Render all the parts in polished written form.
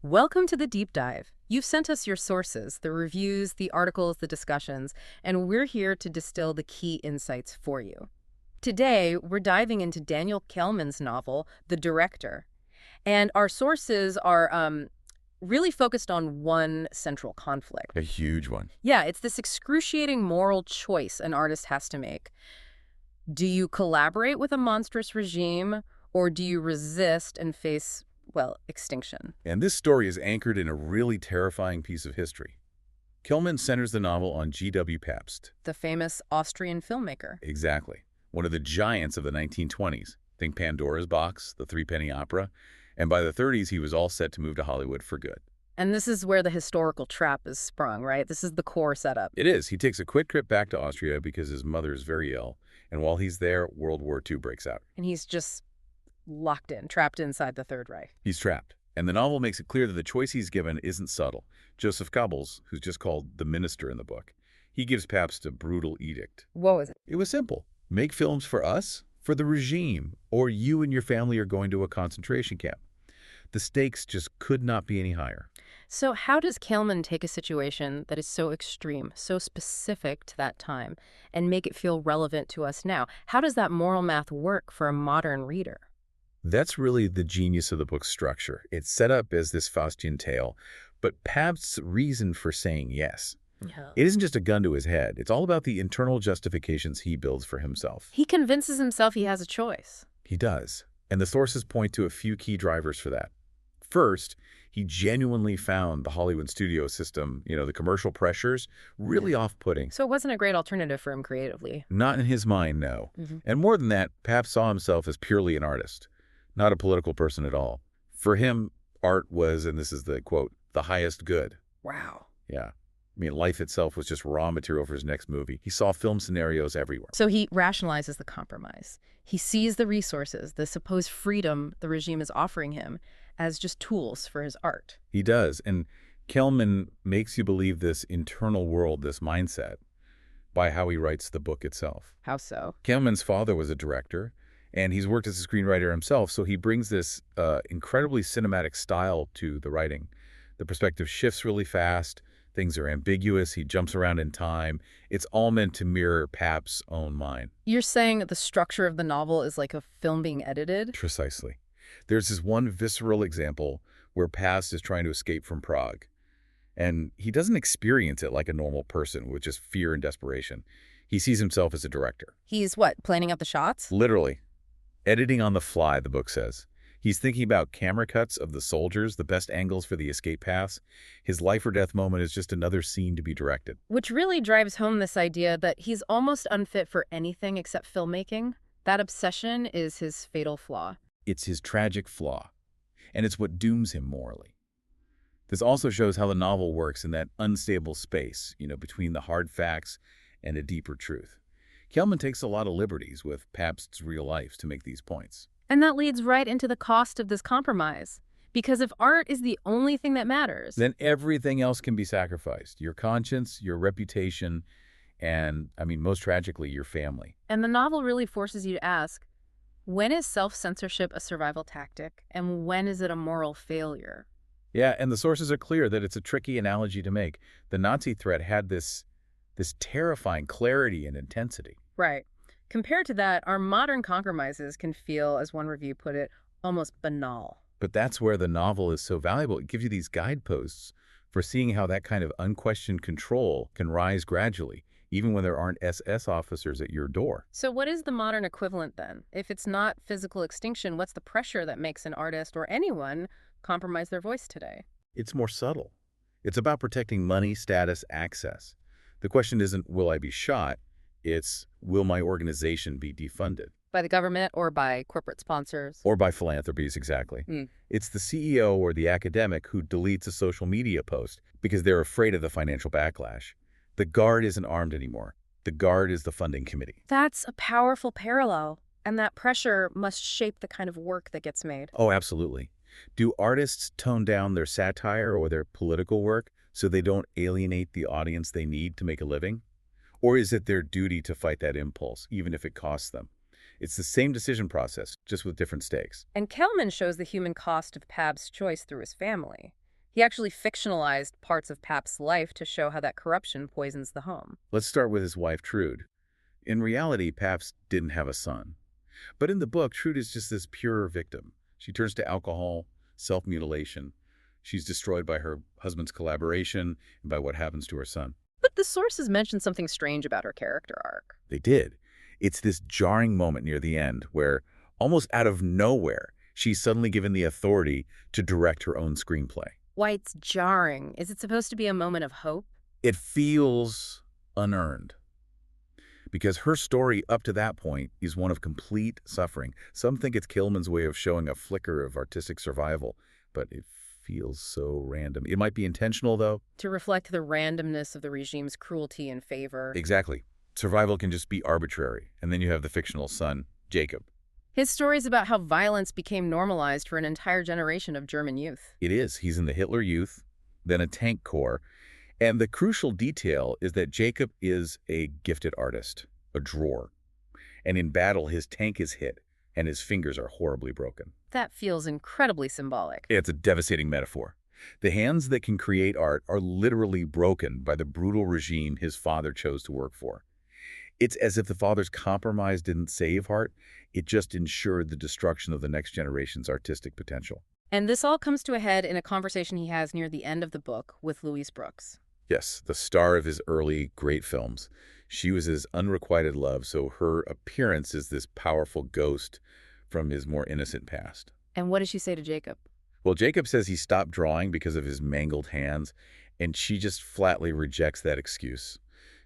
Welcome to the deep dive. You've sent us your sources, the reviews, the articles, the discussions, and we're here to distill the key insights for you. Today, we're diving into Daniel Kehlmann's novel, The Director, and our sources are really focused on one central conflict. A huge one. Yeah, it's this excruciating moral choice an artist has to make. Do you collaborate with a monstrous regime, or do you resist and face, well, extinction? And this story is anchored in a really terrifying piece of history. Kehlmann centers the novel on G.W. Pabst. The famous Austrian filmmaker. Exactly. One of the giants of the 1920s. Think Pandora's Box, the Threepenny Opera. And by the 30s, he was all set to move to Hollywood for good. And this is where the historical trap is sprung, right? This is the core setup. It is. He takes a quick trip back to Austria because his mother is very ill. And while he's there, World War II breaks out. And he's just locked in, trapped inside the Third Reich. He's trapped. And the novel makes it clear that the choice he's given isn't subtle. Joseph Goebbels, who's just called the minister in the book, he gives Pabst a brutal edict. What was it? It was simple. Make films for us, for the regime, or you and your family are going to a concentration camp. The stakes just could not be any higher. So how does Kehlmann take a situation that is so extreme, so specific to that time, and make it feel relevant to us now? How does that moral math work for a modern reader? That's really the genius of the book's structure. It's set up as this Faustian tale, but Pabst's reason for saying yes. Yeah. It isn't just a gun to his head. It's all about the internal justifications he builds for himself. He convinces himself he has a choice. He does. And the sources point to a few key drivers for that. First, he genuinely found the Hollywood studio system, the commercial pressures, really off-putting. So it wasn't a great alternative for him creatively. Not in his mind, no. And more than that, Pabst saw himself as purely an artist, not a political person at all. For him, art was, and this is the quote, the highest good. Wow. Yeah. Life itself was just raw material for his next movie. He saw film scenarios everywhere. So he rationalizes the compromise. He sees the resources, the supposed freedom the regime is offering him, as just tools for his art. He does. And Kehlmann makes you believe this internal world, this mindset, by how he writes the book itself. How so? Kehlmann's father was a director, and he's worked as a screenwriter himself, so he brings this incredibly cinematic style to the writing. The perspective shifts really fast. Things are ambiguous. He jumps around in time. It's all meant to mirror Pabst's own mind. You're saying the structure of the novel is like a film being edited? Precisely. There's this one visceral example where Pabst is trying to escape from Prague. And he doesn't experience it like a normal person with just fear and desperation. He sees himself as a director. He's what, planning out the shots? Literally. Editing on the fly, the book says. He's thinking about camera cuts of the soldiers, the best angles for the escape paths. His life or death moment is just another scene to be directed. Which really drives home this idea that he's almost unfit for anything except filmmaking. That obsession is his fatal flaw. It's his tragic flaw, and it's what dooms him morally. This also shows how the novel works in that unstable space, between the hard facts and a deeper truth. Kehlmann takes a lot of liberties with Pabst's real life to make these points. And that leads right into the cost of this compromise. Because if art is the only thing that matters, then everything else can be sacrificed. Your conscience, your reputation, and, most tragically, your family. And the novel really forces you to ask, when is self-censorship a survival tactic, and when is it a moral failure? Yeah, and the sources are clear that it's a tricky analogy to make. The Nazi threat had this terrifying clarity and intensity. Right. Compared to that, our modern compromises can feel, as one review put it, almost banal. But that's where the novel is so valuable. It gives you these guideposts for seeing how that kind of unquestioned control can rise gradually, even when there aren't SS officers at your door. So what is the modern equivalent then? If it's not physical extinction, what's the pressure that makes an artist or anyone compromise their voice today? It's more subtle. It's about protecting money, status, access. The question isn't, will I be shot? It's, will my organization be defunded? By the government or by corporate sponsors? Or by philanthropies, exactly. It's the CEO or the academic who deletes a social media post because they're afraid of the financial backlash. The guard isn't armed anymore. The guard is the funding committee. That's a powerful parallel. And that pressure must shape the kind of work that gets made. Oh, absolutely. Do artists tone down their satire or their political work so they don't alienate the audience they need to make a living? Or is it their duty to fight that impulse, even if it costs them? It's the same decision process, just with different stakes. And Kehlmann shows the human cost of Pabst's choice through his family. He actually fictionalized parts of Pabst's life to show how that corruption poisons the home. Let's start with his wife, Trude. In reality, Pabst didn't have a son. But in the book, Trude is just this pure victim. She turns to alcohol, self-mutilation. She's destroyed by her husband's collaboration and by what happens to her son. But the sources mention something strange about her character arc. They did. It's this jarring moment near the end where, almost out of nowhere, she's suddenly given the authority to direct her own screenplay. Why it's jarring? Is it supposed to be a moment of hope? It feels unearned. Because her story up to that point is one of complete suffering. Some think it's Kehlmann's way of showing a flicker of artistic survival, but it feels so random. It might be intentional, though. To reflect the randomness of the regime's cruelty and favor. Exactly. Survival can just be arbitrary. And then you have the fictional son, Jacob. His story is about how violence became normalized for an entire generation of German youth. It is. He's in the Hitler Youth, then a tank corps. And the crucial detail is that Jacob is a gifted artist, a drawer. And in battle, his tank is hit, and his fingers are horribly broken. That feels incredibly symbolic. It's a devastating metaphor. The hands that can create art are literally broken by the brutal regime his father chose to work for. It's as if the father's compromise didn't save art, it just ensured the destruction of the next generation's artistic potential. And this all comes to a head in a conversation he has near the end of the book with Louise Brooks. Yes, the star of his early great films. She was his unrequited love, so her appearance is this powerful ghost from his more innocent past. And what does she say to Jacob? Well, Jacob says he stopped drawing because of his mangled hands, and she just flatly rejects that excuse.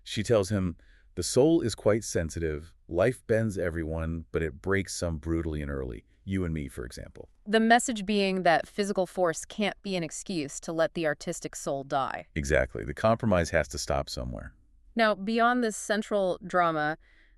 She tells him, "The soul is quite sensitive. Life bends everyone, but it breaks some brutally and early. You and me, for example." The message being that physical force can't be an excuse to let the artistic soul die. Exactly. The compromise has to stop somewhere. Now, beyond this central drama,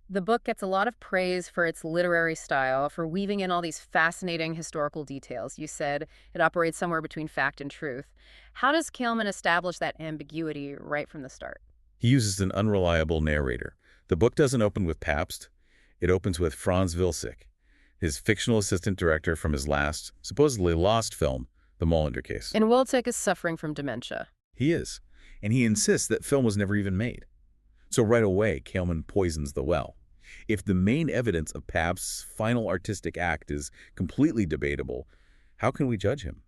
the book gets a lot of praise for its literary style, for weaving in all these fascinating historical details. You said it operates somewhere between fact and truth. How does Kehlmann establish that ambiguity right from the start? He uses an unreliable narrator. The book doesn't open with Pabst. It opens with Franz Wilczek, his fictional assistant director from his last, supposedly lost film, The Molander Case. And Wilczek is suffering from dementia. He is. And he insists that film was never even made. So right away, Kehlmann poisons the well. If the main evidence of Pabst's final artistic act is completely debatable, how can we judge him?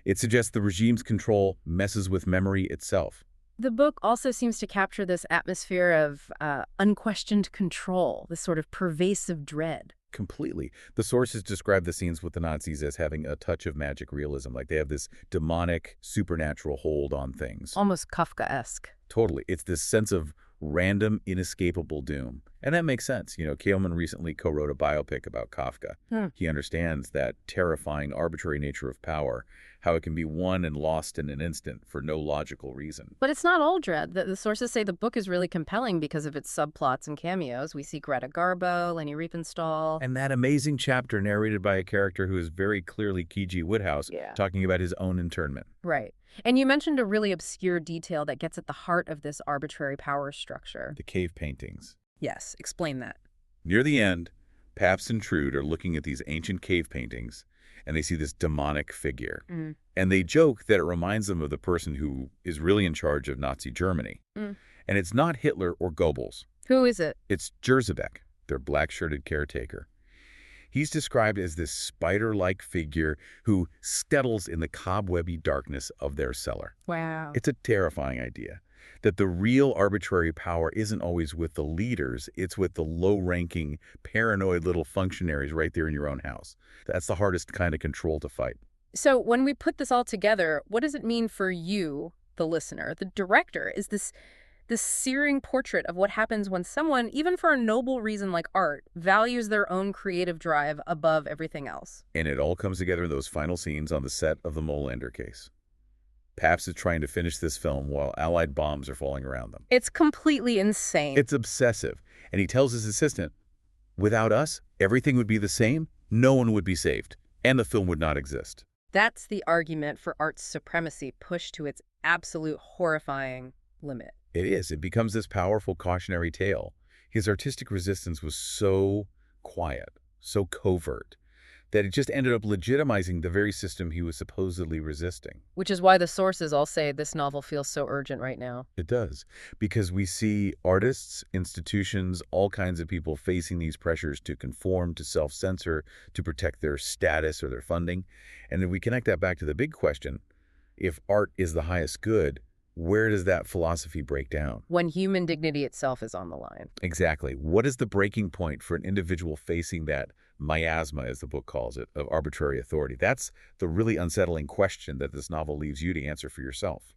It suggests the regime's control messes with memory itself. The book also seems to capture this atmosphere of unquestioned control, this sort of pervasive dread. Completely. The sources describe the scenes with the Nazis as having a touch of magic realism, like they have this demonic, supernatural hold on things. Almost Kafkaesque. Totally. It's this sense of random, inescapable doom. And that makes sense. You know, Kehlmann recently co-wrote a biopic about Kafka. He understands that terrifying, arbitrary nature of power, how it can be won and lost in an instant for no logical reason. But it's not all dread. The sources say the book is really compelling because of its subplots and cameos. We see Greta Garbo, Leni Riefenstahl. And that amazing chapter narrated by a character who is very clearly K.G. Wodehouse, talking about his own internment. Right. And you mentioned a really obscure detail that gets at the heart of this arbitrary power structure. The cave paintings. Yes, explain that. Near the end, Pabst and Trude are looking at these ancient cave paintings, and they see this demonic figure. And they joke that it reminds them of the person who is really in charge of Nazi Germany. And it's not Hitler or Goebbels. Who is it? It's Jerzebek, their black-shirted caretaker. He's described as this spider-like figure who settles in the cobwebby darkness of their cellar. Wow. It's a terrifying idea, that the real arbitrary power isn't always with the leaders, it's with the low-ranking, paranoid little functionaries right there in your own house. That's the hardest kind of control to fight. So when we put this all together, what does it mean for you, the listener? The director is this searing portrait of what happens when someone, even for a noble reason like art, values their own creative drive above everything else. And it all comes together in those final scenes on the set of the Molander Case. Pabst is trying to finish this film while Allied bombs are falling around them. It's completely insane. It's obsessive. And he tells his assistant, without us, everything would be the same, no one would be saved, and the film would not exist. That's the argument for art's supremacy pushed to its absolute horrifying limit. It is. It becomes this powerful cautionary tale. His artistic resistance was so quiet, so covert, that it just ended up legitimizing the very system he was supposedly resisting. Which is why the sources all say this novel feels so urgent right now. It does, because we see artists, institutions, all kinds of people facing these pressures to conform, to self-censor, to protect their status or their funding. And if we connect that back to the big question, if art is the highest good, where does that philosophy break down? When human dignity itself is on the line. Exactly. What is the breaking point for an individual facing that miasma, as the book calls it, of arbitrary authority? That's the really unsettling question that this novel leaves you to answer for yourself.